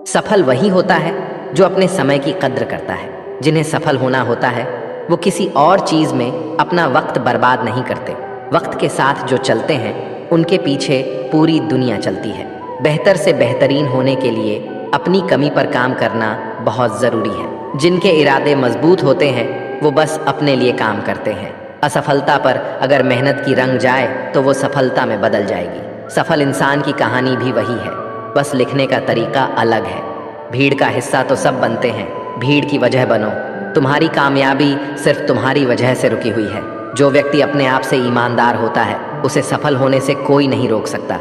सफल वही होता है जो अपने समय की कद्र करता है। जिन्हें सफल होना होता है वो किसी और चीज़ में अपना वक्त बर्बाद नहीं करते। वक्त के साथ जो चलते हैं उनके पीछे पूरी दुनिया चलती है। बेहतर से बेहतरीन होने के लिए अपनी कमी पर काम करना बहुत ज़रूरी है। जिनके इरादे मजबूत होते हैं वो बस अपने लिए काम करते हैं। असफलता पर अगर मेहनत की रंग जाए तो वो सफलता में बदल जाएगी। सफल इंसान की कहानी भी वही है, बस लिखने का तरीका अलग है। भीड़ का हिस्सा तो सब बनते हैं, भीड़ की वजह बनो। तुम्हारी कामयाबी सिर्फ तुम्हारी वजह से रुकी हुई है। जो व्यक्ति अपने आप से ईमानदार होता है उसे सफल होने से कोई नहीं रोक सकता।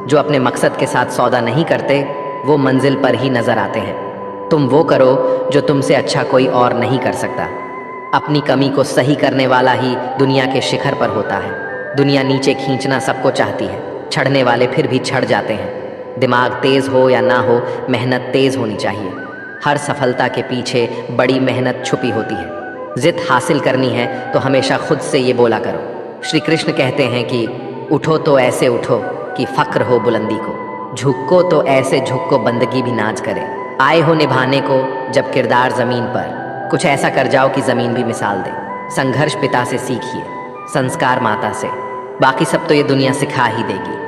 जो अपने मकसद के साथ सौदा नहीं करते वो मंजिल पर ही नजर आते हैं। तुम वो करो जो तुमसे अच्छा कोई और नहीं कर सकता। अपनी कमी को सही करने वाला ही दुनिया के शिखर पर होता है। दुनिया नीचे खींचना सबको चाहती है, चढ़ने वाले फिर भी चढ़ जाते हैं। दिमाग तेज हो या ना हो, मेहनत तेज होनी चाहिए। हर सफलता के पीछे बड़ी मेहनत छुपी होती है। जिद हासिल करनी है तो हमेशा खुद से ये बोला करो। श्री कृष्ण कहते हैं कि उठो तो ऐसे उठो कि फक्र हो बुलंदी को, झुको तो ऐसे झुको बंदगी भी नाज करे। आए हो निभाने को जब किरदार जमीन पर, कुछ ऐसा कर जाओ कि जमीन भी मिसाल दे। संघर्ष पिता से सीखिए, संस्कार माता से, बाकी सब तो ये दुनिया सिखा ही देगी।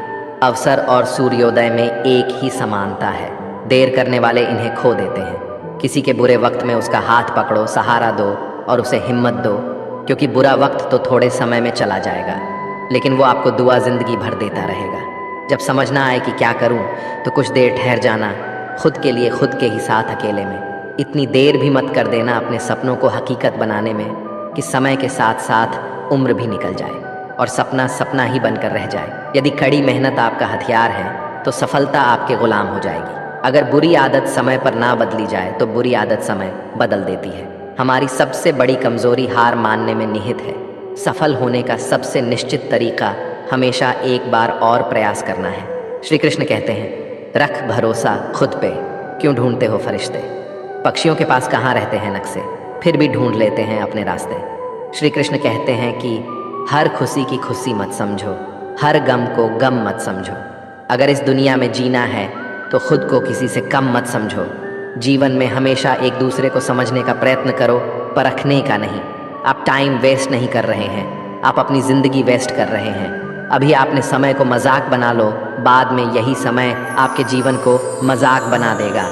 अवसर और सूर्योदय में एक ही समानता है। देर करने वाले इन्हें खो देते हैं। किसी के बुरे वक्त में उसका हाथ पकड़ो, सहारा दो और उसे हिम्मत दो, क्योंकि बुरा वक्त तो थोड़े समय में चला जाएगा लेकिन वो आपको दुआ जिंदगी भर देता रहेगा। जब समझ ना आए कि क्या करूं तो कुछ देर ठहर जाना, खुद के लिए खुद के ही साथ अकेले में। इतनी देर भी मत कर देना अपने सपनों को हकीकत बनाने में कि समय के साथ साथ उम्र भी निकल जाए और सपना सपना ही बनकर रह जाए। यदि कड़ी मेहनत आपका हथियार है तो सफलता आपके गुलाम हो जाएगी। अगर बुरी आदत समय पर ना बदली जाए तो बुरी आदत समय बदल देती है। हमारी सबसे बड़ी कमजोरी हार मानने में निहित है। सफल होने का सबसे निश्चित तरीका हमेशा एक बार और प्रयास करना है। श्री कृष्ण कहते हैं, रख भरोसा खुद पे, क्यों ढूंढते हो फरिश्ते। पक्षियों के पास कहाँ रहते हैं नक्शे, फिर भी ढूंढ लेते हैं अपने रास्ते। श्री कृष्ण कहते हैं कि हर खुशी की खुशी मत समझो, हर गम को गम मत समझो। अगर इस दुनिया में जीना है तो खुद को किसी से कम मत समझो। जीवन में हमेशा एक दूसरे को समझने का प्रयत्न करो, परखने का नहीं। आप टाइम वेस्ट नहीं कर रहे हैं, आप अपनी ज़िंदगी वेस्ट कर रहे हैं। अभी आपने समय को मजाक बना लो, बाद में यही समय आपके जीवन को मजाक बना देगा।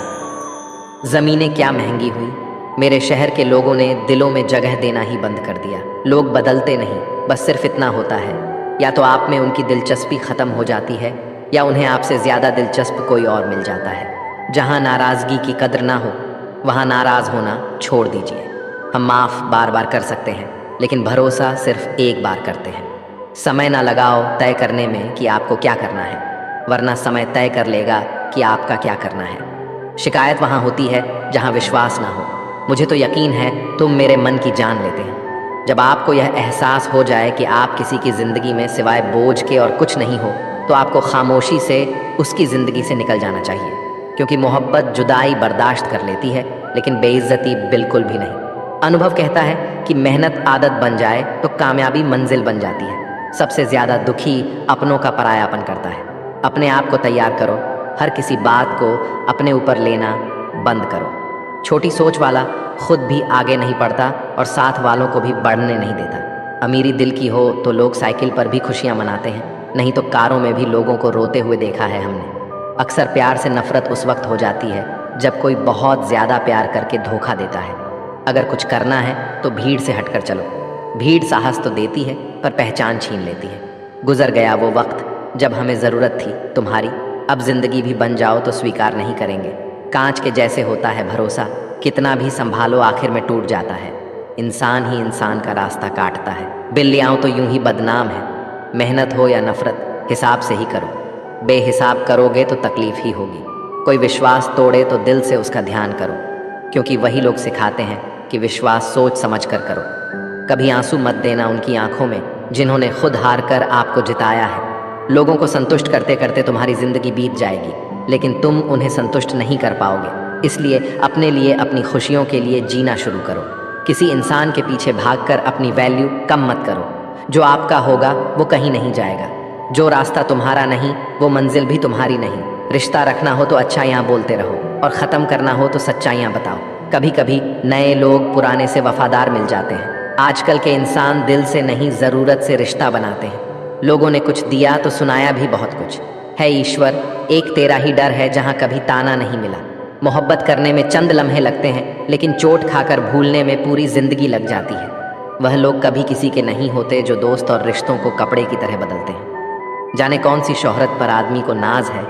ज़मीनें क्या महंगी हुई, मेरे शहर के लोगों ने दिलों में जगह देना ही बंद कर दिया। लोग बदलते नहीं, बस सिर्फ इतना होता है, या तो आप में उनकी दिलचस्पी ख़त्म हो जाती है या उन्हें आपसे ज़्यादा दिलचस्प कोई और मिल जाता है। जहाँ नाराज़गी की कद्र ना हो वहाँ नाराज़ होना छोड़ दीजिए। हम माफ़ बार बार कर सकते हैं लेकिन भरोसा सिर्फ एक बार करते हैं। समय ना लगाओ तय करने में कि आपको क्या करना है, वरना समय तय कर लेगा कि आपका क्या करना है। शिकायत वहाँ होती है जहाँ विश्वास ना हो। मुझे तो यकीन है तुम मेरे मन की जान लेते हैं। जब आपको यह एहसास हो जाए कि आप किसी की ज़िंदगी में सिवाय बोझ के और कुछ नहीं हो तो आपको खामोशी से उसकी ज़िंदगी से निकल जाना चाहिए, क्योंकि मोहब्बत जुदाई बर्दाश्त कर लेती है लेकिन बेइज्जती बिल्कुल भी नहीं। अनुभव कहता है कि मेहनत आदत बन जाए तो कामयाबी मंजिल बन जाती है। सबसे ज़्यादा दुखी अपनों का परायापन करता है। अपने आप को तैयार करो, हर किसी बात को अपने ऊपर लेना बंद करो। छोटी सोच वाला खुद भी आगे नहीं बढ़ता और साथ वालों को भी बढ़ने नहीं देता। अमीरी दिल की हो तो लोग साइकिल पर भी खुशियां मनाते हैं, नहीं तो कारों में भी लोगों को रोते हुए देखा है हमने। अक्सर प्यार से नफरत उस वक्त हो जाती है जब कोई बहुत ज़्यादा प्यार करके धोखा देता है। अगर कुछ करना है तो भीड़ से हटकर चलो। भीड़ साहस तो देती है पर पहचान छीन लेती है। गुजर गया वो वक्त जब हमें ज़रूरत थी तुम्हारी, अब जिंदगी भी बन जाओ तो स्वीकार नहीं करेंगे। कांच के जैसे होता है भरोसा, कितना भी संभालो आखिर में टूट जाता है। इंसान ही इंसान का रास्ता काटता है। बिल्लियाँ तो यूं ही बदनाम है। मेहनत हो या नफरत हिसाब से ही करो, बेहिसाब करोगे तो तकलीफ ही होगी। कोई विश्वास तोड़े तो दिल से उसका ध्यान करो, क्योंकि वही लोग सिखाते हैं कि विश्वास सोच समझ कर करो। कभी आंसू मत देना उनकी आंखों में जिन्होंने खुद हार कर आपको जिताया है। लोगों को संतुष्ट करते करते तुम्हारी ज़िंदगी बीत जाएगी लेकिन तुम उन्हें संतुष्ट नहीं कर पाओगे। इसलिए अपने लिए, अपनी खुशियों के लिए जीना शुरू करो। किसी इंसान के पीछे भागकर अपनी वैल्यू कम मत करो। जो आपका होगा वो कहीं नहीं जाएगा। जो रास्ता तुम्हारा नहीं वो मंजिल भी तुम्हारी नहीं। रिश्ता रखना हो तो अच्छा यहाँ बोलते रहो, और ख़त्म करना हो तो सच्चाइयाँ बताओ। कभी कभी नए लोग पुराने से वफादार मिल जाते हैं। आजकल के इंसान दिल से नहीं, ज़रूरत से रिश्ता बनाते हैं। लोगों ने कुछ दिया तो सुनाया भी बहुत कुछ है। ईश्वर, एक तेरा ही डर है जहाँ कभी ताना नहीं मिला। मोहब्बत करने में चंद लम्हे लगते हैं, लेकिन चोट खाकर भूलने में पूरी जिंदगी लग जाती है। वह लोग कभी किसी के नहीं होते जो दोस्त और रिश्तों को कपड़े की तरह बदलते हैं। जाने कौन सी शोहरत पर आदमी को नाज है,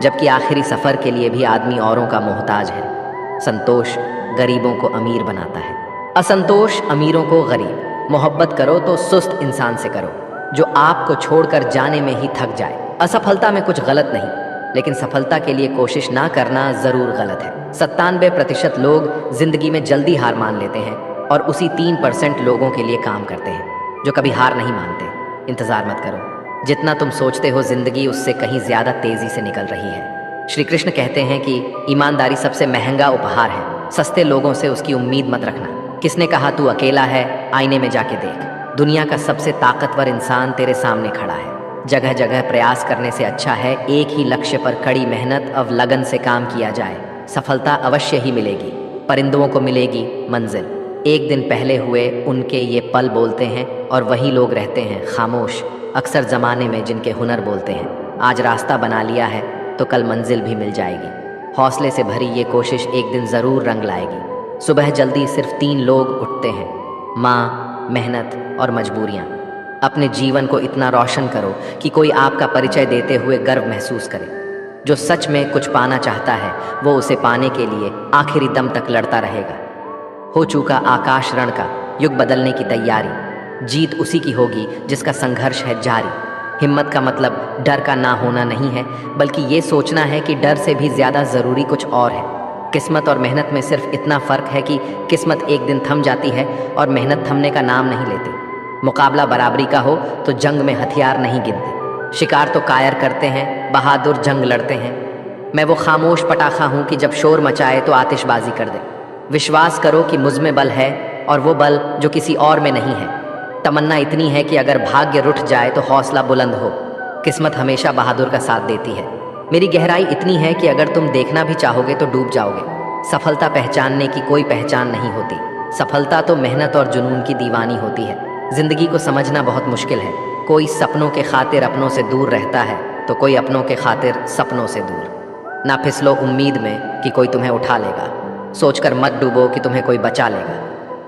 जबकि आखिरी सफ़र के लिए भी आदमी औरों का मोहताज है। संतोष गरीबों को अमीर बनाता है, असंतोष अमीरों को गरीब। मोहब्बत करो तो सुस्त इंसान से करो, जो आपको छोड़कर जाने में ही थक जाए। असफलता में कुछ गलत नहीं, लेकिन सफलता के लिए कोशिश ना करना ज़रूर गलत है। 97% लोग जिंदगी में जल्दी हार मान लेते हैं और उसी 3% लोगों के लिए काम करते हैं जो कभी हार नहीं मानते। इंतज़ार मत करो, जितना तुम सोचते हो जिंदगी उससे कहीं ज़्यादा तेज़ी से निकल रही है। श्री कृष्ण कहते हैं कि ईमानदारी सबसे महंगा उपहार है। सस्ते लोगों से उसकी उम्मीद मत रखना। किसने कहा तू अकेला है? आईने में जाके देख, दुनिया का सबसे ताकतवर इंसान तेरे सामने खड़ा है। जगह जगह प्रयास करने से अच्छा है एक ही लक्ष्य पर कड़ी मेहनत और लगन से काम किया जाए। सफलता अवश्य ही मिलेगी, परिंदों को मिलेगी मंजिल। एक दिन पहले हुए उनके ये पल बोलते हैं और वही लोग रहते हैं खामोश, अक्सर ज़माने में जिनके हुनर बोलते हैं। आज रास्ता बना लिया है तो कल मंजिल भी मिल जाएगी। हौसले से भरी ये कोशिश एक दिन ज़रूर रंग लाएगी। सुबह जल्दी सिर्फ 3 लोग उठते हैं, माँ, मेहनत और मजबूरियाँ। अपने जीवन को इतना रोशन करो कि कोई आपका परिचय देते हुए गर्व महसूस करे। जो सच में कुछ पाना चाहता है वो उसे पाने के लिए आखिरी दम तक लड़ता रहेगा। हो चुका आकाश रण का, युग बदलने की तैयारी। जीत उसी की होगी जिसका संघर्ष है जारी। हिम्मत का मतलब डर का ना होना नहीं है, बल्कि ये सोचना है कि डर से भी ज़्यादा ज़रूरी कुछ और है। किस्मत और मेहनत में सिर्फ इतना फ़र्क है कि किस्मत एक दिन थम जाती है और मेहनत थमने का नाम नहीं लेती। मुकाबला बराबरी का हो तो जंग में हथियार नहीं गिनते। शिकार तो कायर करते हैं, बहादुर जंग लड़ते हैं। मैं वो खामोश पटाखा हूँ कि जब शोर मचाए तो आतिशबाजी कर दे। विश्वास करो कि मुझ में बल है और वो बल जो किसी और में नहीं है। तमन्ना इतनी है कि अगर भाग्य रुठ जाए तो हौसला बुलंद हो। किस्मत हमेशा बहादुर का साथ देती है। मेरी गहराई इतनी है कि अगर तुम देखना भी चाहोगे तो डूब जाओगे। सफलता पहचानने की कोई पहचान नहीं होती। सफलता तो मेहनत और जुनून की दीवानी होती है। जिंदगी को समझना बहुत मुश्किल है। कोई सपनों के खातिर अपनों से दूर रहता है तो कोई अपनों के खातिर सपनों से दूर। ना फिसलो उम्मीद में कि कोई तुम्हें उठा लेगा। सोचकर मत डूबो कि तुम्हें कोई बचा लेगा।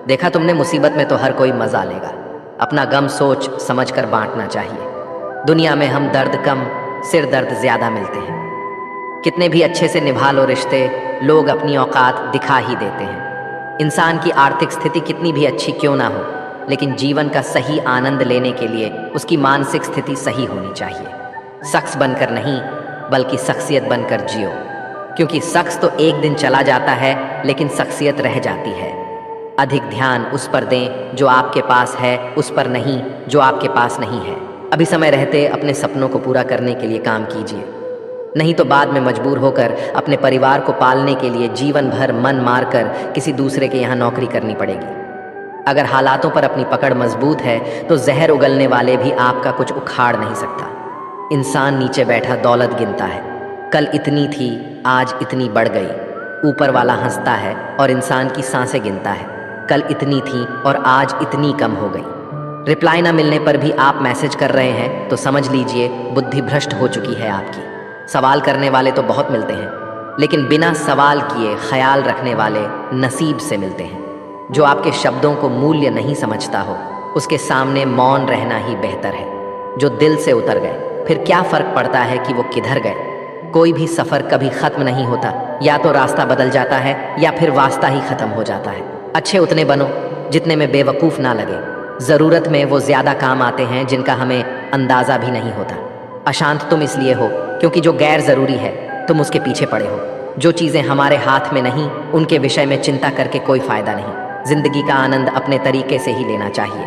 देखा तुमने, मुसीबत में तो हर कोई मजा लेगा। अपना गम सोच समझकर बांटना चाहिए। दुनिया में हम दर्द कम, सिर दर्द ज्यादा मिलते हैं। कितने भी अच्छे से निभा लो रिश्ते, लोग अपनी औकात दिखा ही देते हैं। इंसान की आर्थिक स्थिति कितनी भी अच्छी क्यों ना हो, लेकिन जीवन का सही आनंद लेने के लिए उसकी मानसिक स्थिति सही होनी चाहिए। शख्स बनकर नहीं, बल्कि शख्सियत बनकर जियो, क्योंकि शख्स तो एक दिन चला जाता है लेकिन शख्सियत रह जाती है। अधिक ध्यान उस पर दें जो आपके पास है, उस पर नहीं जो आपके पास नहीं है। अभी समय रहते अपने सपनों को पूरा करने के लिए काम कीजिए, नहीं तो बाद में मजबूर होकर अपने परिवार को पालने के लिए जीवन भर मन मारकर किसी दूसरे के यहाँ नौकरी करनी पड़ेगी। अगर हालातों पर अपनी पकड़ मजबूत है तो जहर उगलने वाले भी आपका कुछ उखाड़ नहीं सकता। इंसान नीचे बैठा दौलत गिनता है, कल इतनी थी आज इतनी बढ़ गई। ऊपर वाला हंसता है और इंसान की सांसें गिनता है, कल इतनी थी और आज इतनी कम हो गई। रिप्लाई ना मिलने पर भी आप मैसेज कर रहे हैं तो समझ लीजिए बुद्धि भ्रष्ट हो चुकी है आपकी। सवाल करने वाले तो बहुत मिलते हैं, लेकिन बिना सवाल किए ख्याल रखने वाले नसीब से मिलते हैं। जो आपके शब्दों को मूल्य नहीं समझता हो, उसके सामने मौन रहना ही बेहतर है। जो दिल से उतर गए, फिर क्या फ़र्क पड़ता है कि वो किधर गए। कोई भी सफ़र कभी ख़त्म नहीं होता, या तो रास्ता बदल जाता है या फिर वास्ता ही ख़त्म हो जाता है। अच्छे उतने बनो जितने में बेवकूफ़ ना लगे। ज़रूरत में वो ज़्यादा काम आते हैं जिनका हमें अंदाज़ा भी नहीं होता। अशांत तुम इसलिए हो क्योंकि जो गैर ज़रूरी है तुम उसके पीछे पड़े हो। जो चीज़ें हमारे हाथ में नहीं, उनके विषय में चिंता करके कोई फ़ायदा नहीं। जिंदगी का आनंद अपने तरीके से ही लेना चाहिए।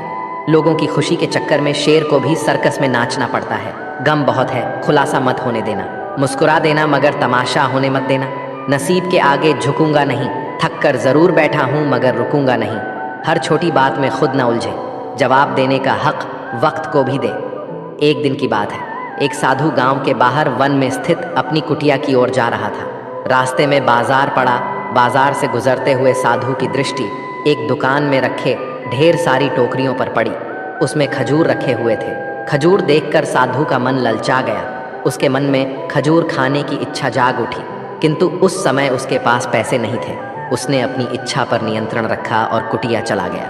लोगों की खुशी के चक्कर में शेर को भी सर्कस में नाचना पड़ता है। गम बहुत है, खुलासा मत होने देना। मुस्कुरा देना मगर तमाशा होने मत देना। नसीब के आगे झुकूंगा नहीं, थक कर ज़रूर बैठा हूँ मगर रुकूंगा नहीं। हर छोटी बात में खुद न उलझे, जवाब देने का हक वक्त को भी दे। एक दिन की बात है, एक साधु गांव के बाहर वन में स्थित अपनी कुटिया की ओर जा रहा था। रास्ते में बाजार पड़ा। बाजार से गुजरते हुए साधु की दृष्टि एक दुकान में रखे ढेर सारी टोकरियों पर पड़ी। उसमें खजूर रखे हुए थे। खजूर देखकर साधु का मन ललचा गया। उसके मन में खजूर खाने की इच्छा जाग उठी, किंतु उस समय उसके पास पैसे नहीं थे। उसने अपनी इच्छा पर नियंत्रण रखा और कुटिया चला गया।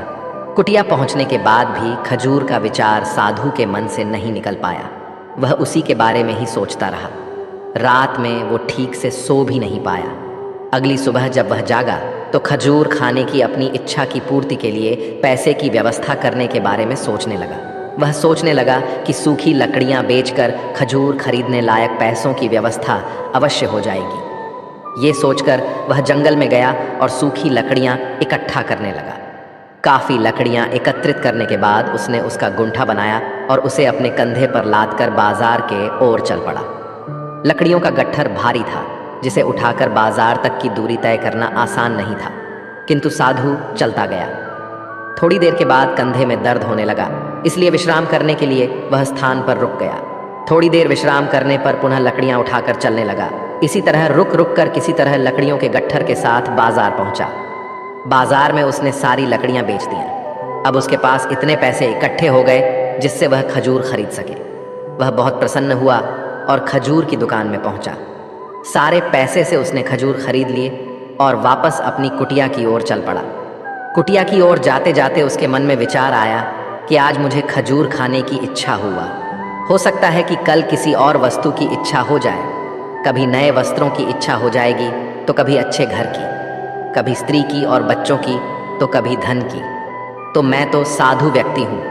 कुटिया पहुंचने के बाद भी खजूर का विचार साधु के मन से नहीं निकल पाया। वह उसी के बारे में ही सोचता रहा। रात में वो ठीक से सो भी नहीं पाया। अगली सुबह जब वह जागा तो खजूर खाने की अपनी इच्छा की पूर्ति के लिए पैसे की व्यवस्था करने के बारे में सोचने लगा। वह सोचने लगा कि सूखी लकड़ियां बेचकर खजूर खरीदने लायक पैसों की व्यवस्था अवश्य हो जाएगी। ये सोचकर वह जंगल में गया और सूखी लकड़ियां इकट्ठा करने लगा। काफ़ी लकड़ियां एकत्रित करने के बाद उसने उसका गुंठा बनाया और उसे अपने कंधे पर लादकर बाजार के ओर चल पड़ा। लकड़ियों का गट्ठर भारी था, जिसे उठाकर बाजार तक की दूरी तय करना आसान नहीं था, किंतु साधु चलता गया। थोड़ी देर के बाद कंधे में दर्द होने लगा, इसलिए विश्राम करने के लिए वह स्थान पर रुक गया। थोड़ी देर विश्राम करने पर पुनः लकड़ियां उठाकर चलने लगा। इसी तरह रुक रुक कर किसी तरह लकड़ियों के गट्ठर के साथ बाजार पहुंचा। बाजार में उसने सारी लकड़ियां बेच दी। अब उसके पास इतने पैसे इकट्ठे हो गए जिससे वह खजूर खरीद सके। वह बहुत प्रसन्न हुआ और खजूर की दुकान में पहुंचा। सारे पैसे से उसने खजूर खरीद लिए और वापस अपनी कुटिया की ओर चल पड़ा। कुटिया की ओर जाते जाते उसके मन में विचार आया कि आज मुझे खजूर खाने की इच्छा हुआ। हो सकता है कि कल किसी और वस्तु की इच्छा हो जाए। कभी नए वस्त्रों की इच्छा हो जाएगी तो कभी अच्छे घर की, कभी स्त्री की और बच्चों की तो कभी धन की। तो मैं तो साधु व्यक्ति हूँ,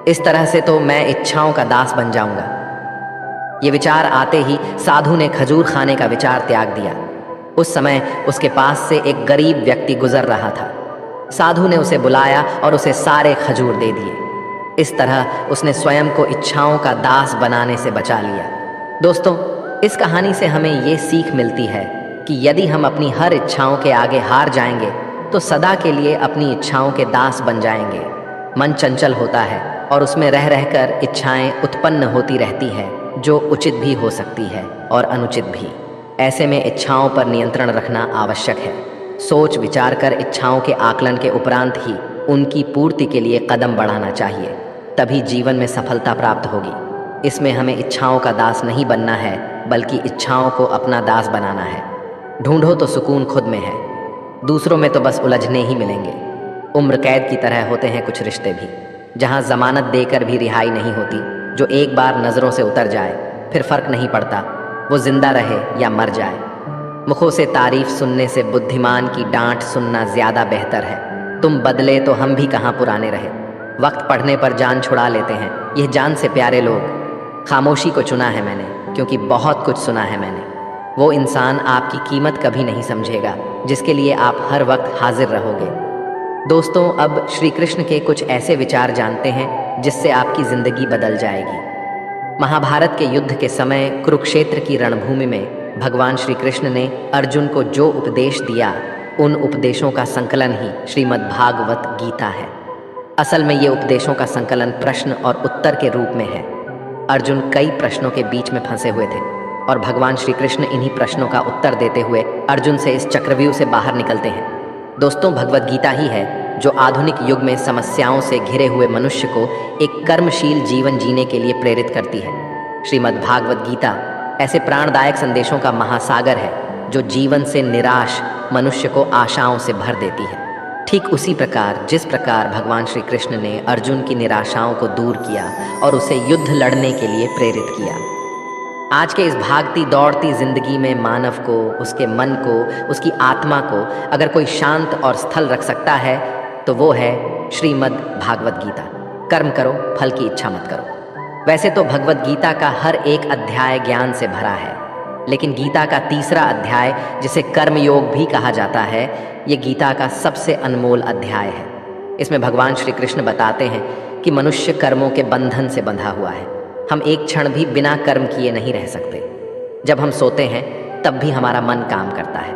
इस तरह से तो मैं इच्छाओं का दास बन जाऊंगा। ये विचार आते ही साधु ने खजूर खाने का विचार त्याग दिया। उस समय उसके पास से एक गरीब व्यक्ति गुजर रहा था। साधु ने उसे बुलाया और उसे सारे खजूर दे दिए। इस तरह उसने स्वयं को इच्छाओं का दास बनाने से बचा लिया। दोस्तों, इस कहानी से हमें ये सीख मिलती है कि यदि हम अपनी हर इच्छाओं के आगे हार जाएंगे तो सदा के लिए अपनी इच्छाओं के दास बन जाएंगे। मन चंचल होता है और उसमें रह रहकर इच्छाएं उत्पन्न होती रहती है, जो उचित भी हो सकती है और अनुचित भी। ऐसे में इच्छाओं पर नियंत्रण रखना आवश्यक है। सोच विचार कर इच्छाओं के आकलन के उपरांत ही उनकी पूर्ति के लिए कदम बढ़ाना चाहिए, तभी जीवन में सफलता प्राप्त होगी। इसमें हमें इच्छाओं का दास नहीं बनना है, बल्कि इच्छाओं को अपना दास बनाना है। ढूंढो तो सुकून खुद में है, दूसरों में तो बस उलझने ही मिलेंगे। उम्र कैद की तरह होते हैं कुछ रिश्ते भी, जहां जमानत देकर भी रिहाई नहीं होती। जो एक बार नज़रों से उतर जाए फिर फर्क नहीं पड़ता वो जिंदा रहे या मर जाए। मुखों से तारीफ सुनने से बुद्धिमान की डांट सुनना ज़्यादा बेहतर है। तुम बदले तो हम भी कहाँ पुराने रहे। वक्त पढ़ने पर जान छुड़ा लेते हैं यह जान से प्यारे लोग। खामोशी को चुना है मैंने, क्योंकि बहुत कुछ सुना है मैंने। वो इंसान आपकी कीमत कभी नहीं समझेगा जिसके लिए आप हर वक्त हाजिर रहोगे। दोस्तों, अब श्री कृष्ण के कुछ ऐसे विचार जानते हैं जिससे आपकी ज़िंदगी बदल जाएगी। महाभारत के युद्ध के समय कुरुक्षेत्र की रणभूमि में भगवान श्री कृष्ण ने अर्जुन को जो उपदेश दिया, उन उपदेशों का संकलन ही श्रीमद् भागवत गीता है। असल में ये उपदेशों का संकलन प्रश्न और उत्तर के रूप में है। अर्जुन कई प्रश्नों के बीच में फंसे हुए थे और भगवान श्री कृष्ण इन्हीं प्रश्नों का उत्तर देते हुए अर्जुन से इस चक्रव्यूह से बाहर निकलते हैं। दोस्तों, भगवत गीता ही है जो आधुनिक युग में समस्याओं से घिरे हुए मनुष्य को एक कर्मशील जीवन जीने के लिए प्रेरित करती है। श्रीमद् भागवत गीता ऐसे प्राणदायक संदेशों का महासागर है जो जीवन से निराश मनुष्य को आशाओं से भर देती है। ठीक उसी प्रकार जिस प्रकार भगवान श्री कृष्ण ने अर्जुन की निराशाओं को दूर किया और उसे युद्ध लड़ने के लिए प्रेरित किया। आज के इस भागती दौड़ती जिंदगी में मानव को, उसके मन को, उसकी आत्मा को अगर कोई शांत और स्थल रख सकता है तो वो है श्रीमद् भागवत गीता। कर्म करो, फल की इच्छा मत करो। वैसे तो भगवत गीता का हर एक अध्याय ज्ञान से भरा है, लेकिन गीता का तीसरा अध्याय, जिसे कर्म योग भी कहा जाता है, ये गीता का सबसे अनमोल अध्याय है। इसमें भगवान श्री कृष्ण बताते हैं कि मनुष्य कर्मों के बंधन से बंधा हुआ है। हम एक क्षण भी बिना कर्म किए नहीं रह सकते। जब हम सोते हैं तब भी हमारा मन काम करता है।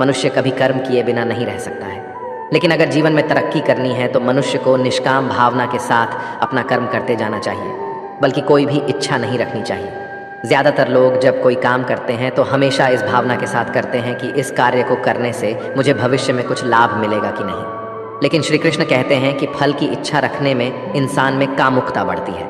मनुष्य कभी कर्म किए बिना नहीं रह सकता है। लेकिन अगर जीवन में तरक्की करनी है तो मनुष्य को निष्काम भावना के साथ अपना कर्म करते जाना चाहिए, बल्कि कोई भी इच्छा नहीं रखनी चाहिए। ज़्यादातर लोग जब कोई काम करते हैं तो हमेशा इस भावना के साथ करते हैं कि इस कार्य को करने से मुझे भविष्य में कुछ लाभ मिलेगा कि नहीं। लेकिन श्री कृष्ण कहते हैं कि फल की इच्छा रखने में इंसान में कामुकता बढ़ती है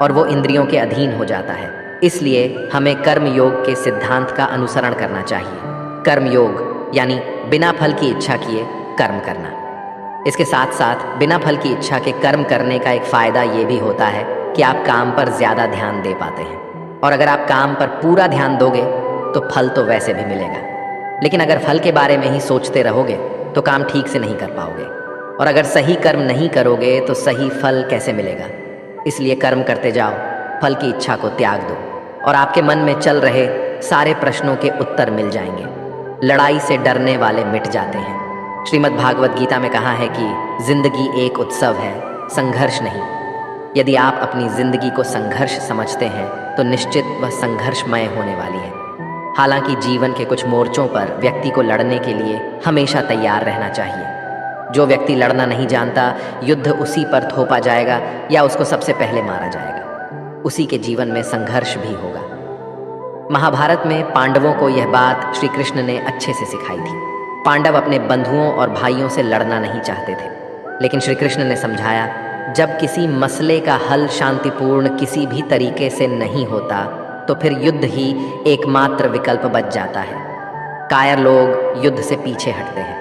और वो इंद्रियों के अधीन हो जाता है। इसलिए हमें कर्म योग के सिद्धांत का अनुसरण करना चाहिए। कर्म योग यानी बिना फल की इच्छा किए कर्म करना। इसके साथ साथ बिना फल की इच्छा के कर्म करने का एक फ़ायदा ये भी होता है कि आप काम पर ज़्यादा ध्यान दे पाते हैं, और अगर आप काम पर पूरा ध्यान दोगे तो फल तो वैसे भी मिलेगा। लेकिन अगर फल के बारे में ही सोचते रहोगे तो काम ठीक से नहीं कर पाओगे, और अगर सही कर्म नहीं करोगे तो सही फल कैसे मिलेगा। इसलिए कर्म करते जाओ, फल की इच्छा को त्याग दो और आपके मन में चल रहे सारे प्रश्नों के उत्तर मिल जाएंगे। लड़ाई से डरने वाले मिट जाते हैं। श्रीमद् भागवत गीता में कहा है कि जिंदगी एक उत्सव है, संघर्ष नहीं। यदि आप अपनी जिंदगी को संघर्ष समझते हैं तो निश्चित वह संघर्षमय होने वाली है। हालांकि जीवन के कुछ मोर्चों पर व्यक्ति को लड़ने के लिए हमेशा तैयार रहना चाहिए। जो व्यक्ति लड़ना नहीं जानता, युद्ध उसी पर थोपा जाएगा या उसको सबसे पहले मारा जाएगा। उसी के जीवन में संघर्ष भी होगा। महाभारत में पांडवों को यह बात श्री कृष्ण ने अच्छे से सिखाई थी। पांडव अपने बंधुओं और भाइयों से लड़ना नहीं चाहते थे, लेकिन श्री कृष्ण ने समझाया, जब किसी मसले का हल शांतिपूर्ण किसी भी तरीके से नहीं होता तो फिर युद्ध ही एकमात्र विकल्प बच जाता है। कायर लोग युद्ध से पीछे हटते हैं,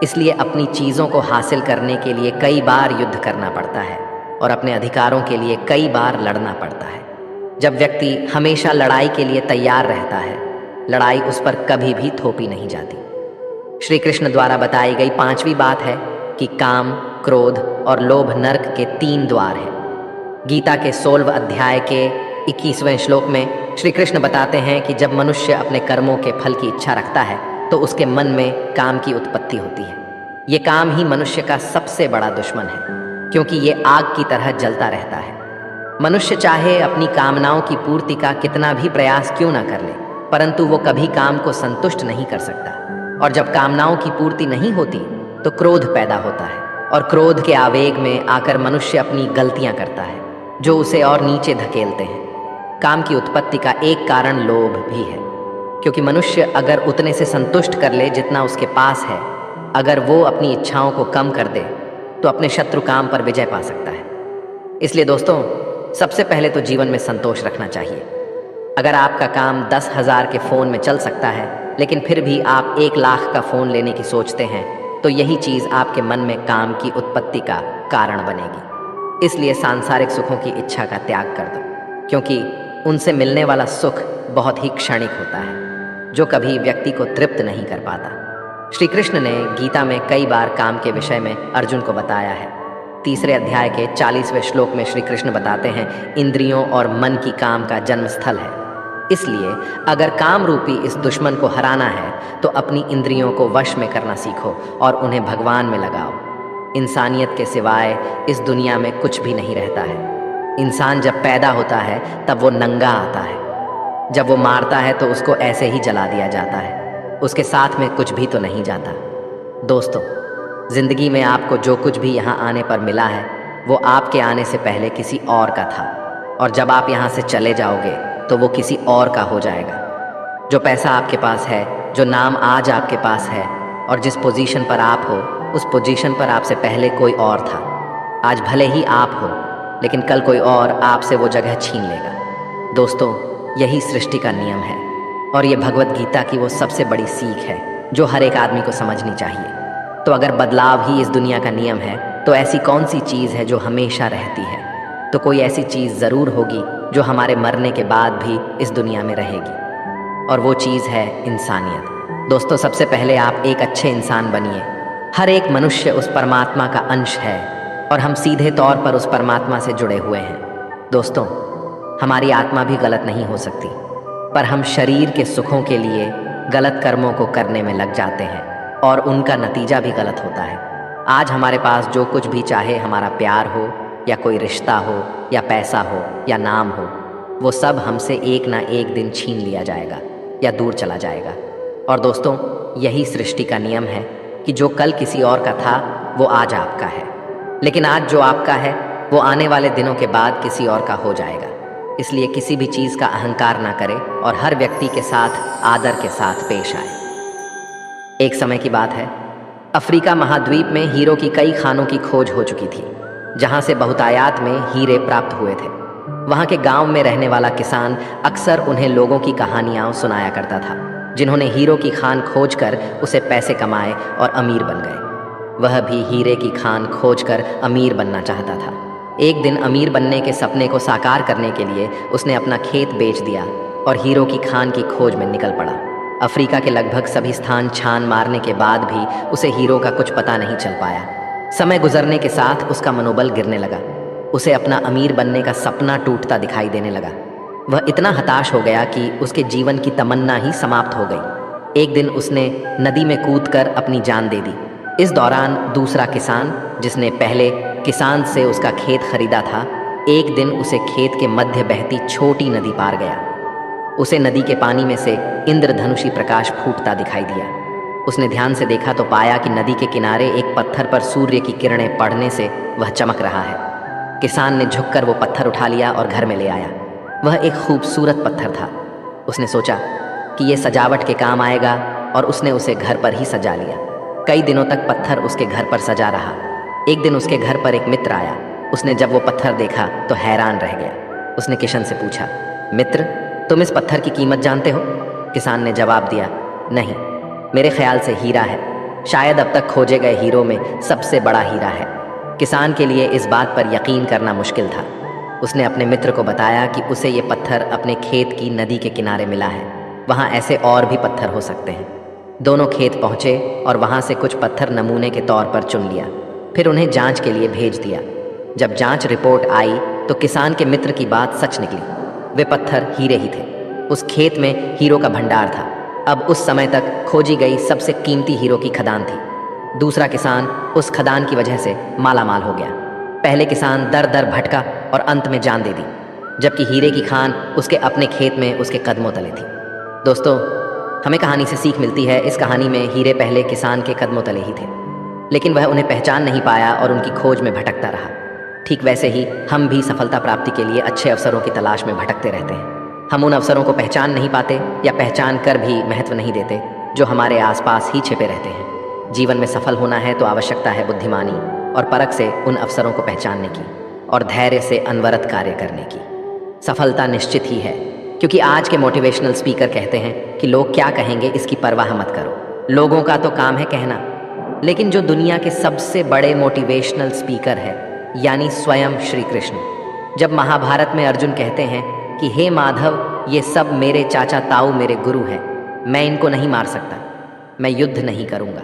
इसलिए अपनी चीज़ों को हासिल करने के लिए कई बार युद्ध करना पड़ता है और अपने अधिकारों के लिए कई बार लड़ना पड़ता है। जब व्यक्ति हमेशा लड़ाई के लिए तैयार रहता है, लड़ाई उस पर कभी भी थोपी नहीं जाती। श्री कृष्ण द्वारा बताई गई 5वीं बात है कि काम, क्रोध और लोभ नरक के 3 द्वार हैं। गीता के 16वें अध्याय के 21वें श्लोक में श्री कृष्ण बताते हैं कि जब मनुष्य अपने कर्मों के फल की इच्छा रखता है तो उसके मन में काम की उत्पत्ति होती है। ये काम ही मनुष्य का सबसे बड़ा दुश्मन है, क्योंकि ये आग की तरह जलता रहता है। मनुष्य चाहे अपनी कामनाओं की पूर्ति का कितना भी प्रयास क्यों ना कर ले, परंतु वो कभी काम को संतुष्ट नहीं कर सकता। और जब कामनाओं की पूर्ति नहीं होती तो क्रोध पैदा होता है, और क्रोध के आवेग में आकर मनुष्य अपनी गलतियां करता है जो उसे और नीचे धकेलते हैं। काम की उत्पत्ति का एक कारण लोभ भी है, क्योंकि मनुष्य अगर उतने से संतुष्ट कर ले जितना उसके पास है, अगर वो अपनी इच्छाओं को कम कर दे तो अपने शत्रु काम पर विजय पा सकता है। इसलिए दोस्तों, सबसे पहले तो जीवन में संतोष रखना चाहिए। अगर आपका काम 10,000 के फ़ोन में चल सकता है, लेकिन फिर भी आप 1 लाख का फ़ोन लेने की सोचते हैं, तो यही चीज़ आपके मन में काम की उत्पत्ति का कारण बनेगी। इसलिए सांसारिक सुखों की इच्छा का त्याग कर दो, क्योंकि उनसे मिलने वाला सुख बहुत ही क्षणिक होता है, जो कभी व्यक्ति को तृप्त नहीं कर पाता। श्री कृष्ण ने गीता में कई बार काम के विषय में अर्जुन को बताया है। 3रे अध्याय के 40वें श्लोक में श्री कृष्ण बताते हैं, इंद्रियों और मन की काम का जन्म स्थल है। इसलिए अगर काम रूपी इस दुश्मन को हराना है तो अपनी इंद्रियों को वश में करना सीखो और उन्हें भगवान में लगाओ। इंसानियत के सिवाय इस दुनिया में कुछ भी नहीं रहता है। इंसान जब पैदा होता है तब वो नंगा आता है। जब वो मारता है तो उसको ऐसे ही जला दिया जाता है, उसके साथ में कुछ भी तो नहीं जाता। दोस्तों, जिंदगी में आपको जो कुछ भी यहाँ आने पर मिला है वो आपके आने से पहले किसी और का था, और जब आप यहाँ से चले जाओगे तो वो किसी और का हो जाएगा। जो पैसा आपके पास है, जो नाम आज आपके पास है, और जिस पोजीशन पर आप हो, उस पोजीशन पर आपसे पहले कोई और था। आज भले ही आप हो, लेकिन कल कोई और आपसे वो जगह छीन लेगा। दोस्तों, यही सृष्टि का नियम है, और ये भगवत गीता की वो सबसे बड़ी सीख है जो हर एक आदमी को समझनी चाहिए। तो अगर बदलाव ही इस दुनिया का नियम है, तो ऐसी कौन सी चीज़ है जो हमेशा रहती है? तो कोई ऐसी चीज़ ज़रूर होगी जो हमारे मरने के बाद भी इस दुनिया में रहेगी, और वो चीज़ है इंसानियत। दोस्तों, सबसे पहले आप एक अच्छे इंसान बनिए। हर एक मनुष्य उस परमात्मा का अंश है, और हम सीधे तौर पर उस परमात्मा से जुड़े हुए हैं। दोस्तों, हमारी आत्मा भी गलत नहीं हो सकती, पर हम शरीर के सुखों के लिए गलत कर्मों को करने में लग जाते हैं, और उनका नतीजा भी गलत होता है। आज हमारे पास जो कुछ भी चाहे, हमारा प्यार हो या कोई रिश्ता हो या पैसा हो या नाम हो, वो सब हमसे एक ना एक दिन छीन लिया जाएगा या दूर चला जाएगा। और दोस्तों, यही सृष्टि का नियम है कि जो कल किसी और का था वो आज आपका है, लेकिन आज जो आपका है वो आने वाले दिनों के बाद किसी और का हो जाएगा। इसलिए किसी भी चीज़ का अहंकार ना करे और हर व्यक्ति के साथ आदर के साथ पेश आए। एक समय की बात है, अफ्रीका महाद्वीप में हीरो की कई खानों की खोज हो चुकी थी, जहां से बहुतायात में हीरे प्राप्त हुए थे। वहां के गांव में रहने वाला किसान अक्सर उन्हें लोगों की कहानियां सुनाया करता था, जिन्होंने हीरो की खान खोजकर उसे पैसे कमाए और अमीर बन गए। वह भी हीरे की खान खोजकर अमीर बनना चाहता था। एक दिन अमीर बनने के सपने को साकार करने के लिए उसने अपना खेत बेच दिया और हीरो की खान की खोज में निकल पड़ा। अफ्रीका के लगभग सभी स्थान छान मारने के बाद भी उसे हीरो का कुछ पता नहीं चल पाया। समय गुजरने के साथ उसका मनोबल गिरने लगा। उसे अपना अमीर बनने का सपना टूटता दिखाई देने लगा। वह इतना हताश हो गया कि उसके जीवन की तमन्ना ही समाप्त हो गई। एक दिन उसने नदी में कूदकर अपनी जान दे दी। इस दौरान दूसरा किसान, जिसने पहले किसान से उसका खेत खरीदा था, एक दिन उसे खेत के मध्य बहती छोटी नदी पार गया। उसे नदी के पानी में से इंद्रधनुषी प्रकाश फूटता दिखाई दिया। उसने ध्यान से देखा तो पाया कि नदी के किनारे एक पत्थर पर सूर्य की किरणें पड़ने से वह चमक रहा है। किसान ने झुककर वो पत्थर उठा लिया और घर में ले आया। वह एक खूबसूरत पत्थर था। उसने सोचा कि ये सजावट के काम आएगा और उसने उसे घर पर ही सजा लिया। कई दिनों तक पत्थर उसके घर पर सजा रहा। एक दिन उसके घर पर एक मित्र आया। उसने जब वो पत्थर देखा तो हैरान रह गया। उसने किशन से पूछा, मित्र, तुम इस पत्थर की कीमत जानते हो? किसान ने जवाब दिया, नहीं, मेरे ख्याल से हीरा है। शायद अब तक खोजे गए हीरो में सबसे बड़ा हीरा है। किसान के लिए इस बात पर यकीन करना मुश्किल था। उसने अपने मित्र को बताया कि उसे ये पत्थर अपने खेत की नदी के किनारे मिला है। वहाँ ऐसे और भी पत्थर हो सकते हैं। दोनों खेत पहुँचे और वहाँ से कुछ पत्थर नमूने के तौर पर चुन लिया। फिर उन्हें जांच के लिए भेज दिया। जब जांच रिपोर्ट आई तो किसान के मित्र की बात सच निकली। वे पत्थर हीरे ही थे। उस खेत में हीरो का भंडार था। अब उस समय तक खोजी गई सबसे कीमती हीरो की खदान थी। दूसरा किसान उस खदान की वजह से माला माल हो गया। पहले किसान दर दर भटका और अंत में जान दे दी, जबकि हीरे की खान उसके अपने खेत में उसके कदमों तले थी। दोस्तों, हमें कहानी से सीख मिलती है। इस कहानी में हीरे पहले किसान के कदमों तले ही थे, लेकिन वह उन्हें पहचान नहीं पाया और उनकी खोज में भटकता रहा। ठीक वैसे ही हम भी सफलता प्राप्ति के लिए अच्छे अवसरों की तलाश में भटकते रहते हैं। हम उन अवसरों को पहचान नहीं पाते या पहचान कर भी महत्व नहीं देते जो हमारे आसपास ही छिपे रहते हैं। जीवन में सफल होना है तो आवश्यकता है बुद्धिमानी और परख से उन अवसरों को पहचानने की और धैर्य से अनवरत कार्य करने की। सफलता निश्चित ही है, क्योंकि आज के मोटिवेशनल स्पीकर कहते हैं कि लोग क्या कहेंगे इसकी परवाह मत करो। लोगों का तो काम है कहना। लेकिन जो दुनिया के सबसे बड़े मोटिवेशनल स्पीकर है, यानी स्वयं श्री कृष्ण, जब महाभारत में अर्जुन कहते हैं कि हे माधव, ये सब मेरे चाचा ताऊ मेरे गुरु हैं, मैं इनको नहीं मार सकता, मैं युद्ध नहीं करूँगा,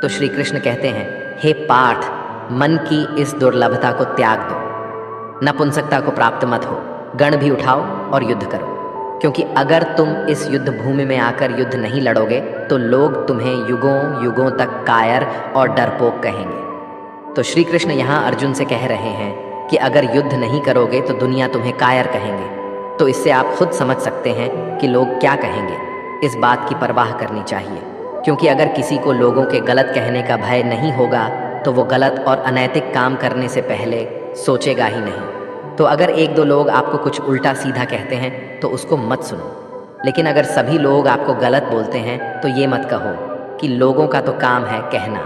तो श्री कृष्ण कहते हैं, हे पार्थ, मन की इस दुर्लभता को त्याग दो, नपुंसकता को प्राप्त मत हो, गण भी उठाओ और युद्ध करो। क्योंकि अगर तुम इस युद्ध भूमि में आकर युद्ध नहीं लड़ोगे तो लोग तुम्हें युगों युगों तक कायर और डरपोक कहेंगे। तो श्री कृष्ण यहाँ अर्जुन से कह रहे हैं कि अगर युद्ध नहीं करोगे तो दुनिया तुम्हें कायर कहेंगे। तो इससे आप खुद समझ सकते हैं कि लोग क्या कहेंगे। इस बात की परवाह करनी चाहिए, क्योंकि अगर किसी को लोगों के गलत कहने का भय नहीं होगा तो वो गलत और अनैतिक काम करने से पहले सोचेगा ही नहीं। तो अगर एक दो लोग आपको कुछ उल्टा सीधा कहते हैं तो उसको मत सुनो, लेकिन अगर सभी लोग आपको गलत बोलते हैं तो ये मत कहो कि लोगों का तो काम है कहना।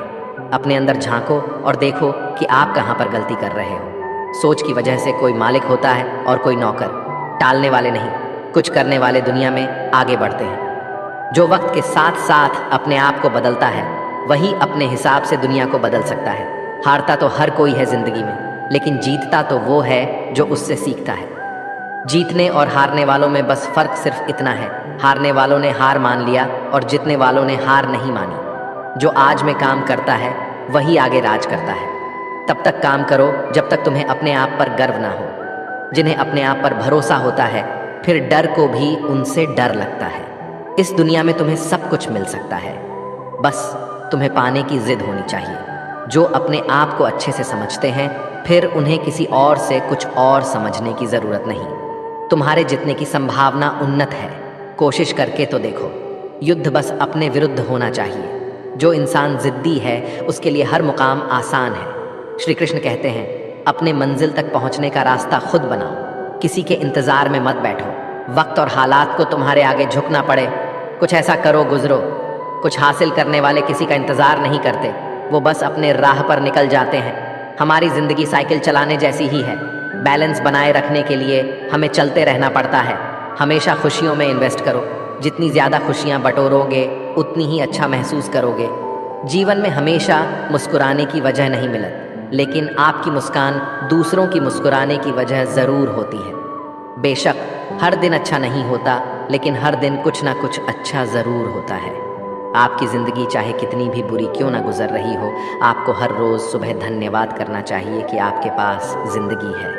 अपने अंदर झांको और देखो कि आप कहाँ पर गलती कर रहे हो। सोच की वजह से कोई मालिक होता है और कोई नौकर। टालने वाले नहीं, कुछ करने वाले दुनिया में आगे बढ़ते हैं। जो वक्त के साथ साथ अपने आप को बदलता है वही अपने हिसाब से दुनिया को बदल सकता है। हारता तो हर कोई है जिंदगी में, लेकिन जीतता तो वो है जो उससे सीखता है। जीतने और हारने वालों में बस फर्क सिर्फ इतना है, हारने वालों ने हार मान लिया और जीतने वालों ने हार नहीं मानी। जो आज में काम करता है वही आगे राज करता है। तब तक काम करो जब तक तुम्हें अपने आप पर गर्व ना हो। जिन्हें अपने आप पर भरोसा होता है फिर डर को भी उनसे डर लगता है। इस दुनिया में तुम्हें सब कुछ मिल सकता है, बस तुम्हें पाने की जिद होनी चाहिए। जो अपने आप को अच्छे से समझते हैं फिर उन्हें किसी और से कुछ और समझने की ज़रूरत नहीं। तुम्हारे जितने की संभावना उन्नत है, कोशिश करके तो देखो। युद्ध बस अपने विरुद्ध होना चाहिए। जो इंसान जिद्दी है उसके लिए हर मुकाम आसान है। श्री कृष्ण कहते हैं, अपने मंजिल तक पहुंचने का रास्ता खुद बनाओ। किसी के इंतज़ार में मत बैठो। वक्त और हालात को तुम्हारे आगे झुकना पड़े, कुछ ऐसा करो गुजरो। कुछ हासिल करने वाले किसी का इंतज़ार नहीं करते, वो बस अपने राह पर निकल जाते हैं। हमारी ज़िंदगी साइकिल चलाने जैसी ही है। बैलेंस बनाए रखने के लिए हमें चलते रहना पड़ता है। हमेशा खुशियों में इन्वेस्ट करो। जितनी ज़्यादा खुशियाँ बटोरोगे उतनी ही अच्छा महसूस करोगे। जीवन में हमेशा मुस्कुराने की वजह नहीं मिलती, लेकिन आपकी मुस्कान दूसरों की मुस्कुराने की वजह ज़रूर होती है। बेशक हर दिन अच्छा नहीं होता, लेकिन हर दिन कुछ ना कुछ अच्छा ज़रूर होता है। आपकी ज़िंदगी चाहे कितनी भी बुरी क्यों ना गुजर रही हो, आपको हर रोज़ सुबह धन्यवाद करना चाहिए कि आपके पास ज़िंदगी है।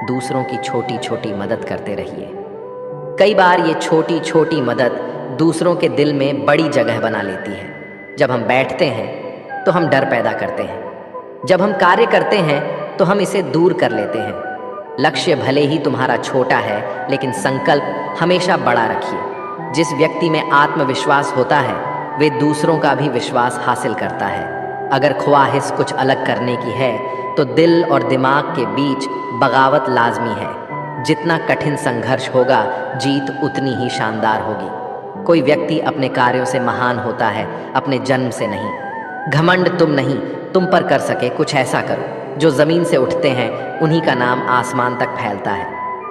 दूसरों की छोटी छोटी मदद करते रहिए। कई बार ये छोटी छोटी मदद दूसरों के दिल में बड़ी जगह बना लेती है। जब हम बैठते हैं तो हम डर पैदा करते हैं, जब हम कार्य करते हैं तो हम इसे दूर कर लेते हैं। लक्ष्य भले ही तुम्हारा छोटा है, लेकिन संकल्प हमेशा बड़ा रखिए। जिस व्यक्ति में आत्मविश्वास होता है वे दूसरों का भी विश्वास हासिल करता है। अगर ख्वाहिश कुछ अलग करने की है तो दिल और दिमाग के बीच बगावत लाजमी है। जितना कठिन संघर्ष होगा, जीत उतनी ही शानदार होगी। कोई व्यक्ति अपने कार्यों से महान होता है, अपने जन्म से नहीं। घमंड तुम नहीं, तुम पर कर सके कुछ ऐसा करो। जो ज़मीन से उठते हैं उन्हीं का नाम आसमान तक फैलता है।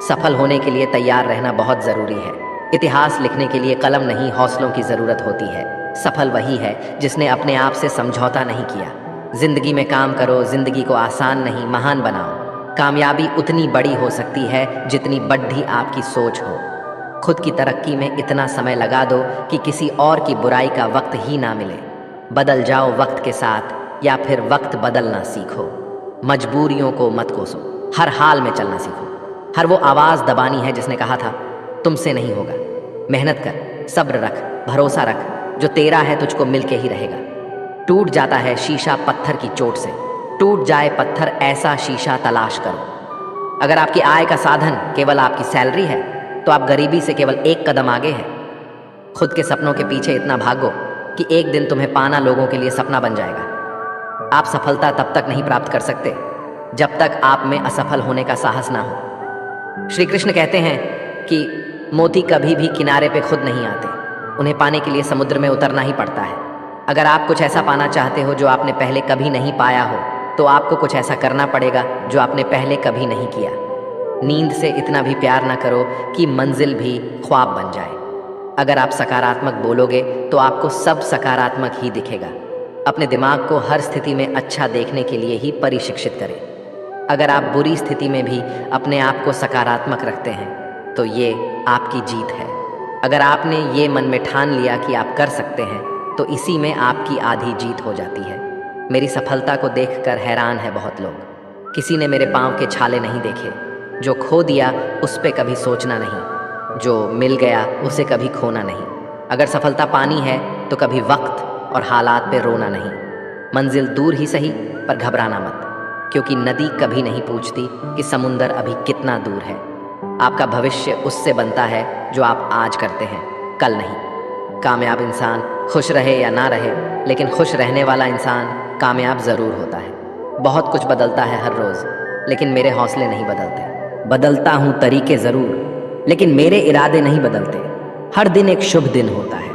सफल होने के लिए तैयार रहना बहुत ज़रूरी है। इतिहास लिखने के लिए कलम नहीं, हौसलों की ज़रूरत होती है। सफल वही है जिसने अपने आप से समझौता नहीं किया। ज़िंदगी में काम करो, ज़िंदगी को आसान नहीं महान बनाओ। कामयाबी उतनी बड़ी हो सकती है जितनी बड़ी आपकी सोच हो। खुद की तरक्की में इतना समय लगा दो कि किसी और की बुराई का वक्त ही ना मिले। बदल जाओ वक्त के साथ, या फिर वक्त बदलना सीखो। मजबूरियों को मत कोसो, हर हाल में चलना सीखो। हर वो आवाज़ दबानी है जिसने कहा था तुमसे नहीं होगा। मेहनत कर, सब्र रख, भरोसा रख। जो तेरा है तुझको मिलके ही रहेगा। टूट जाता है शीशा पत्थर की चोट से, टूट जाए पत्थर ऐसा शीशा तलाश करो। अगर आपकी आय का साधन केवल आपकी सैलरी है तो आप गरीबी से केवल एक कदम आगे हैं। खुद के सपनों के पीछे इतना भागो कि एक दिन तुम्हें पाना लोगों के लिए सपना बन जाएगा। आप सफलता तब तक नहीं प्राप्त कर सकते जब तक आप में असफल होने का साहस ना हो। श्री कृष्ण कहते हैं कि मोती कभी भी किनारे पे खुद नहीं आते, उन्हें पाने के लिए समुद्र में उतरना ही पड़ता है। अगर आप कुछ ऐसा पाना चाहते हो जो आपने पहले कभी नहीं पाया हो, तो आपको कुछ ऐसा करना पड़ेगा जो आपने पहले कभी नहीं किया। नींद से इतना भी प्यार ना करो कि मंजिल भी ख्वाब बन जाए। अगर आप सकारात्मक बोलोगे तो आपको सब सकारात्मक ही दिखेगा। अपने दिमाग को हर स्थिति में अच्छा देखने के लिए ही परिशिक्षित करें। अगर आप बुरी स्थिति में भी अपने आप को सकारात्मक रखते हैं तो ये आपकी जीत है। अगर आपने ये मन में ठान लिया कि आप कर सकते हैं तो इसी में आपकी आधी जीत हो जाती है। मेरी सफलता को देखकर हैरान है बहुत लोग। किसी ने मेरे पाँव के छाले नहीं देखे। जो खो दिया उस पे कभी सोचना नहीं, जो मिल गया उसे कभी खोना नहीं। अगर सफलता पानी है तो कभी वक्त और हालात पे रोना नहीं। मंजिल दूर ही सही पर घबराना मत, क्योंकि नदी कभी नहीं पूछती कि समुंदर अभी कितना दूर है। आपका भविष्य उससे बनता है जो आप आज करते हैं, कल नहीं। कामयाब इंसान खुश रहे या ना रहे, लेकिन खुश रहने वाला इंसान कामयाब ज़रूर होता है। बहुत कुछ बदलता है हर रोज़, लेकिन मेरे हौसले नहीं बदलते। बदलता हूँ तरीके ज़रूर, लेकिन मेरे इरादे नहीं बदलते। हर दिन एक शुभ दिन होता है।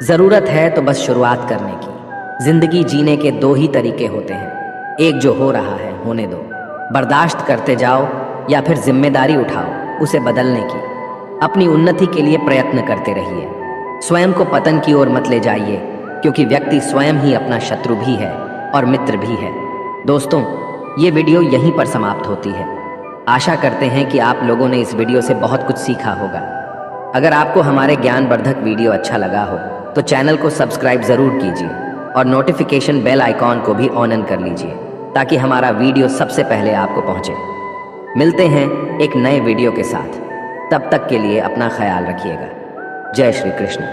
ज़रूरत है तो बस शुरुआत करने की। ज़िंदगी जीने के दो ही तरीके होते हैं, एक जो हो रहा है होने दो, बर्दाश्त करते जाओ, या फिर जिम्मेदारी उठाओ उसे बदलने की। अपनी उन्नति के लिए प्रयत्न करते रहिए। स्वयं को पतन की ओर मत ले जाइए, क्योंकि व्यक्ति स्वयं ही अपना शत्रु भी है और मित्र भी है। दोस्तों, ये वीडियो यहीं पर समाप्त होती है। आशा करते हैं कि आप लोगों ने इस वीडियो से बहुत कुछ सीखा होगा। अगर आपको हमारे ज्ञानवर्धक वीडियो अच्छा लगा हो तो चैनल को सब्सक्राइब ज़रूर कीजिए और नोटिफिकेशन बेल आइकॉन को भी ऑन कर लीजिए, ताकि हमारा वीडियो सबसे पहले आपको पहुंचे। मिलते हैं एक नए वीडियो के साथ। तब तक के लिए अपना ख्याल रखिएगा। जय श्री कृष्ण।